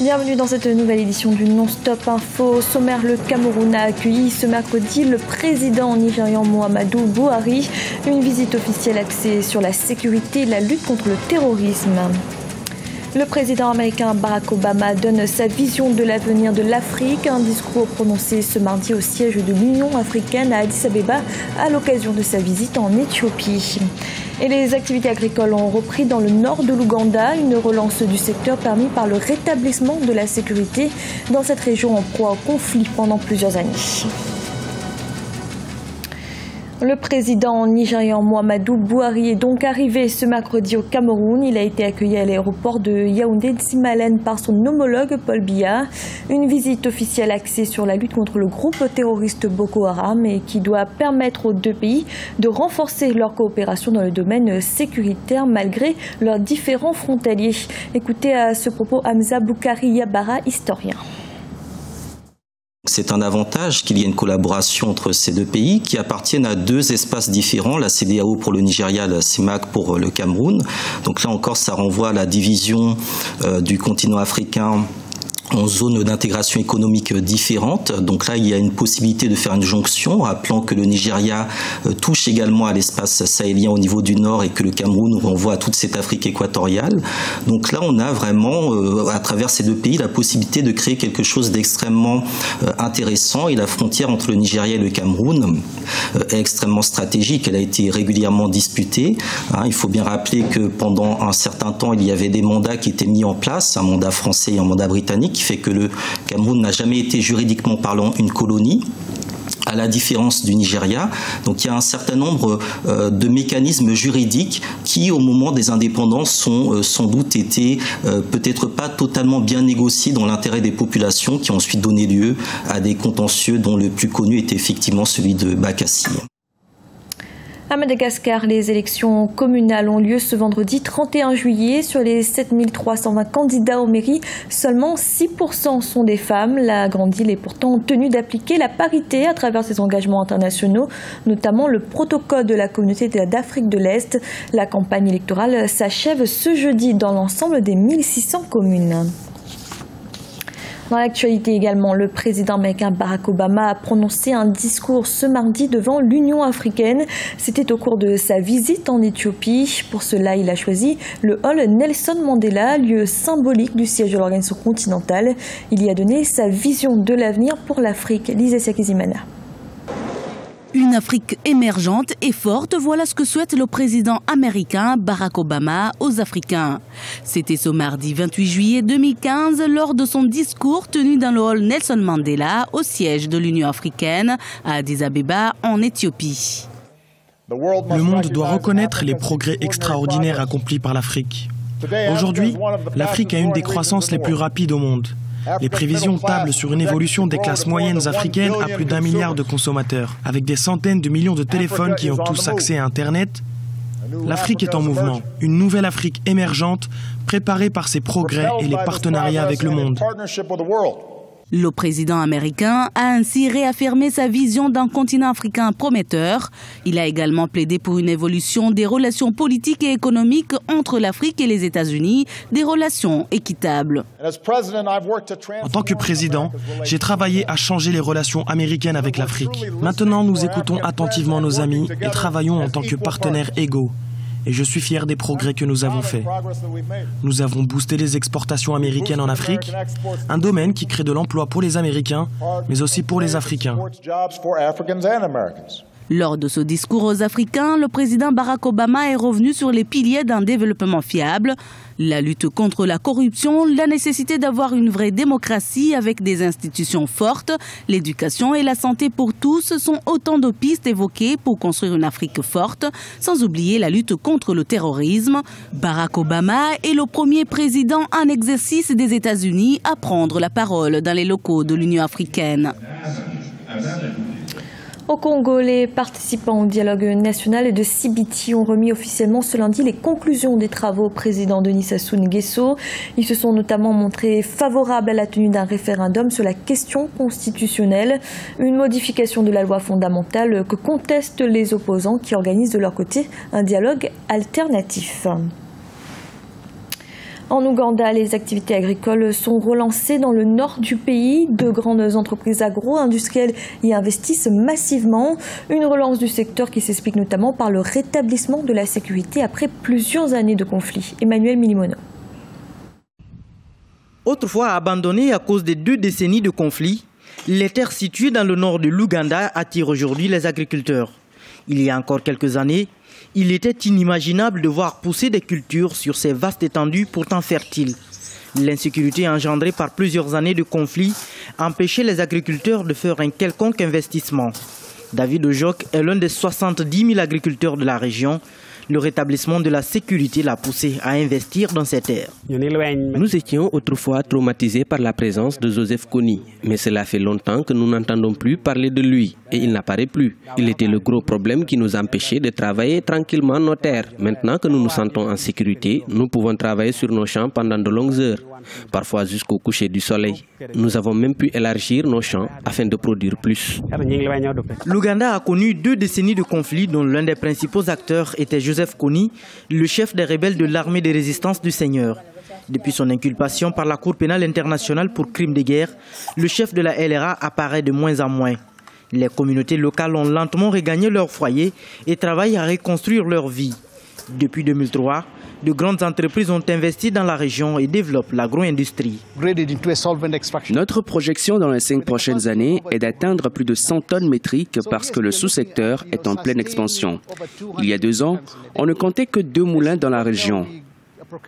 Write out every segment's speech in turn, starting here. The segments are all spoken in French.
Bienvenue dans cette nouvelle édition du Non-Stop Info. Au sommaire, le Cameroun a accueilli ce mercredi le président nigérian Muhammadu Buhari. Une visite officielle axée sur la sécurité et la lutte contre le terrorisme. Le président américain Barack Obama donne sa vision de l'avenir de l'Afrique. Un discours prononcé ce mardi au siège de l'Union africaine à Addis Abeba à l'occasion de sa visite en Éthiopie. Et les activités agricoles ont repris dans le nord de l'Ouganda, une relance du secteur permise par le rétablissement de la sécurité dans cette région en proie au conflit pendant plusieurs années. Le président nigérian Muhammadu Buhari est donc arrivé ce mercredi au Cameroun. Il a été accueilli à l'aéroport de Yaoundé-Tsimalène par son homologue Paul Biya. Une visite officielle axée sur la lutte contre le groupe terroriste Boko Haram et qui doit permettre aux deux pays de renforcer leur coopération dans le domaine sécuritaire malgré leurs différends frontaliers. Écoutez à ce propos Hamza Boukari Yabara, historien. C'est un avantage qu'il y ait une collaboration entre ces deux pays qui appartiennent à deux espaces différents, la CEDEAO pour le Nigeria, la CEMAC pour le Cameroun. Donc là encore, ça renvoie à la division du continent africain en zones d'intégration économique différentes. Donc là, il y a une possibilité de faire une jonction, rappelant que le Nigeria touche également à l'espace sahélien au niveau du nord et que le Cameroun renvoie à toute cette Afrique équatoriale. Donc là, on a vraiment, à travers ces deux pays, la possibilité de créer quelque chose d'extrêmement intéressant. Et la frontière entre le Nigeria et le Cameroun est extrêmement stratégique. Elle a été régulièrement disputée. Il faut bien rappeler que pendant un certain temps, il y avait des mandats qui étaient mis en place, un mandat français et un mandat britannique, qui fait que le Cameroun n'a jamais été juridiquement parlant une colonie, à la différence du Nigeria. Donc il y a un certain nombre de mécanismes juridiques qui, au moment des indépendances, sont sans doute été peut-être pas totalement bien négociés dans l'intérêt des populations, qui ont ensuite donné lieu à des contentieux dont le plus connu est effectivement celui de Bakassi. À Madagascar, les élections communales ont lieu ce vendredi 31 juillet. Sur les 7320 candidats aux mairies, seulement 6% sont des femmes. La grande île est pourtant tenue d'appliquer la parité à travers ses engagements internationaux, notamment le protocole de la communauté d'Afrique de l'Est. La campagne électorale s'achève ce jeudi dans l'ensemble des 1600 communes. Dans l'actualité également, le président américain Barack Obama a prononcé un discours ce mardi devant l'Union africaine. C'était au cours de sa visite en Éthiopie. Pour cela, il a choisi le hall Nelson Mandela, lieu symbolique du siège de l'organisation continentale. Il y a donné sa vision de l'avenir pour l'Afrique. Lisa Sakizimana. Une Afrique émergente et forte, voilà ce que souhaite le président américain Barack Obama aux Africains. C'était ce mardi 28 juillet 2015 lors de son discours tenu dans le hall Nelson Mandela au siège de l'Union africaine à Addis Abeba en Éthiopie. Le monde doit reconnaître les progrès extraordinaires accomplis par l'Afrique. Aujourd'hui, l'Afrique a une des croissances les plus rapides au monde. Les prévisions tablent sur une évolution des classes moyennes africaines à plus d'1 milliard de consommateurs. Avec des centaines de millions de téléphones qui ont tous accès à Internet, l'Afrique est en mouvement. Une nouvelle Afrique émergente, préparée par ses progrès et les partenariats avec le monde. Le président américain a ainsi réaffirmé sa vision d'un continent africain prometteur. Il a également plaidé pour une évolution des relations politiques et économiques entre l'Afrique et les États-Unis, des relations équitables. En tant que président, j'ai travaillé à changer les relations américaines avec l'Afrique. Maintenant, nous écoutons attentivement nos amis et travaillons en tant que partenaires égaux. Et je suis fier des progrès que nous avons faits. Nous avons boosté les exportations américaines en Afrique, un domaine qui crée de l'emploi pour les Américains, mais aussi pour les Africains. Lors de ce discours aux Africains, le président Barack Obama est revenu sur les piliers d'un développement fiable, la lutte contre la corruption, la nécessité d'avoir une vraie démocratie avec des institutions fortes, l'éducation et la santé pour tous sont autant de pistes évoquées pour construire une Afrique forte, sans oublier la lutte contre le terrorisme. Barack Obama est le premier président en exercice des États-Unis à prendre la parole dans les locaux de l'Union africaine. Au Congo, les participants au dialogue national de Sibiti ont remis officiellement ce lundi les conclusions des travaux au président Denis Sassou Nguesso. Ils se sont notamment montrés favorables à la tenue d'un référendum sur la question constitutionnelle, une modification de la loi fondamentale que contestent les opposants qui organisent de leur côté un dialogue alternatif. En Ouganda, les activités agricoles sont relancées dans le nord du pays. De grandes entreprises agro-industrielles y investissent massivement. Une relance du secteur qui s'explique notamment par le rétablissement de la sécurité après plusieurs années de conflit. Emmanuel Milimono. Autrefois abandonnées à cause des 2 décennies de conflit, les terres situées dans le nord de l'Ouganda attirent aujourd'hui les agriculteurs. Il y a encore quelques années, il était inimaginable de voir pousser des cultures sur ces vastes étendues pourtant fertiles. L'insécurité engendrée par plusieurs années de conflit empêchait les agriculteurs de faire un quelconque investissement. David Ojok est l'un des 70 000 agriculteurs de la région. Le rétablissement de la sécurité l'a poussé à investir dans ces terres. Nous étions autrefois traumatisés par la présence de Joseph Kony, mais cela fait longtemps que nous n'entendons plus parler de lui et il n'apparaît plus. Il était le gros problème qui nous empêchait de travailler tranquillement nos terres. Maintenant que nous nous sentons en sécurité, nous pouvons travailler sur nos champs pendant de longues heures, parfois jusqu'au coucher du soleil. Nous avons même pu élargir nos champs afin de produire plus. L'Ouganda a connu 2 décennies de conflit dont l'un des principaux acteurs était Joseph Kony, le chef des rebelles de l'armée de résistance du Seigneur. Depuis son inculpation par la Cour pénale internationale pour crimes de guerre, le chef de la LRA apparaît de moins en moins. Les communautés locales ont lentement regagné leur foyer et travaillent à reconstruire leur vie. Depuis 2003, de grandes entreprises ont investi dans la région et développent l'agro-industrie. Notre projection dans les 5 prochaines années est d'atteindre plus de 100 tonnes métriques parce que le sous-secteur est en pleine expansion. Il y a 2 ans, on ne comptait que 2 moulins dans la région.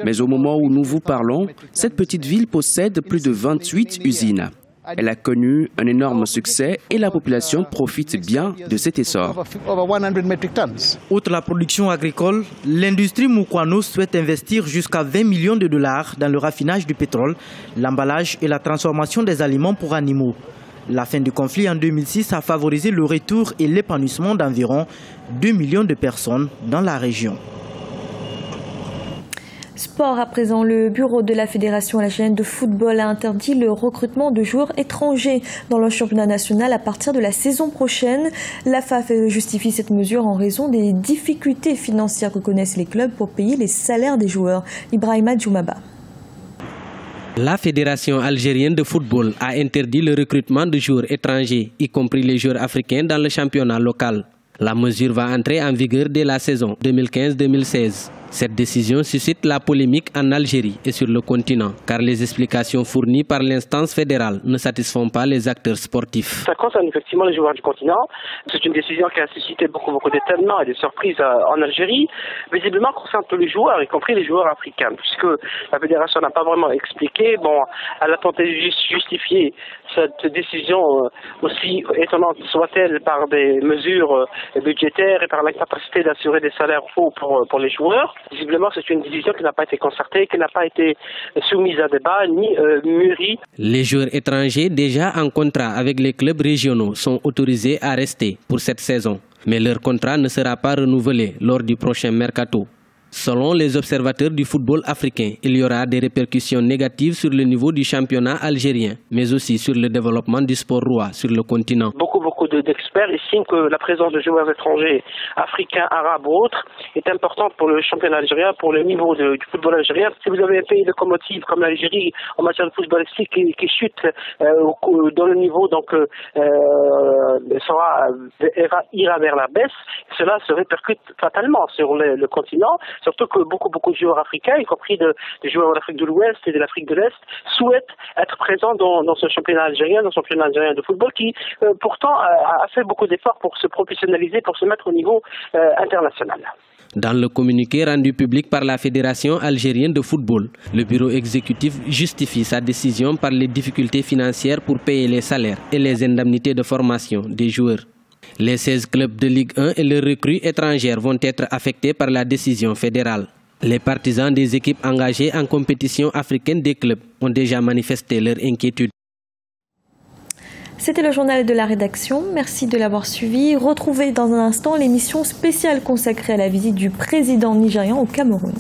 Mais au moment où nous vous parlons, cette petite ville possède plus de 28 usines. Elle a connu un énorme succès et la population profite bien de cet essor. Outre la production agricole, l'industrie Mukwano souhaite investir jusqu'à 20 millions de dollars dans le raffinage du pétrole, l'emballage et la transformation des aliments pour animaux. La fin du conflit en 2006 a favorisé le retour et l'épanouissement d'environ 2 millions de personnes dans la région. Sport à présent, le bureau de la Fédération algérienne de football a interdit le recrutement de joueurs étrangers dans le championnat national à partir de la saison prochaine. La FAF justifie cette mesure en raison des difficultés financières que connaissent les clubs pour payer les salaires des joueurs. Ibrahima Djoumaba. La Fédération algérienne de football a interdit le recrutement de joueurs étrangers, y compris les joueurs africains dans le championnat local. La mesure va entrer en vigueur dès la saison 2015-2016. Cette décision suscite la polémique en Algérie et sur le continent, car les explications fournies par l'instance fédérale ne satisfont pas les acteurs sportifs. Ça concerne effectivement les joueurs du continent. C'est une décision qui a suscité beaucoup d'étonnement et de surprises en Algérie. Visiblement concerne tous les joueurs, y compris les joueurs africains, puisque la fédération n'a pas vraiment expliqué. Bon, elle a tenté de justifier cette décision, aussi étonnante soit-elle, par des mesures budgétaires et par l'incapacité d'assurer des salaires hauts pour les joueurs. Visiblement, c'est une décision qui n'a pas été concertée, qui n'a pas été soumise à débat ni mûrie. Les joueurs étrangers déjà en contrat avec les clubs régionaux sont autorisés à rester pour cette saison. Mais leur contrat ne sera pas renouvelé lors du prochain mercato. Selon les observateurs du football africain, il y aura des répercussions négatives sur le niveau du championnat algérien, mais aussi sur le développement du sport roi sur le continent. Beaucoup d'experts estiment que la présence de joueurs étrangers, africains, arabes ou autres, est importante pour le championnat algérien, pour le niveau du football algérien. Si vous avez un pays locomotive comme l'Algérie en matière de footballistique qui chute dans le niveau, donc ira vers la baisse, cela se répercute fatalement sur le continent. Surtout que beaucoup de joueurs africains, y compris des joueurs d'Afrique de l'Ouest et de l'Afrique de l'Est, souhaitent être présents dans ce championnat algérien, de football qui pourtant a fait beaucoup d'efforts pour se professionnaliser, pour se mettre au niveau international. Dans le communiqué rendu public par la Fédération algérienne de football, le bureau exécutif justifie sa décision par les difficultés financières pour payer les salaires et les indemnités de formation des joueurs. Les 16 clubs de Ligue 1 et leurs recrues étrangères vont être affectés par la décision fédérale. Les partisans des équipes engagées en compétition africaine des clubs ont déjà manifesté leur inquiétude. C'était le journal de la rédaction. Merci de l'avoir suivi. Retrouvez dans un instant l'émission spéciale consacrée à la visite du président nigérian au Cameroun.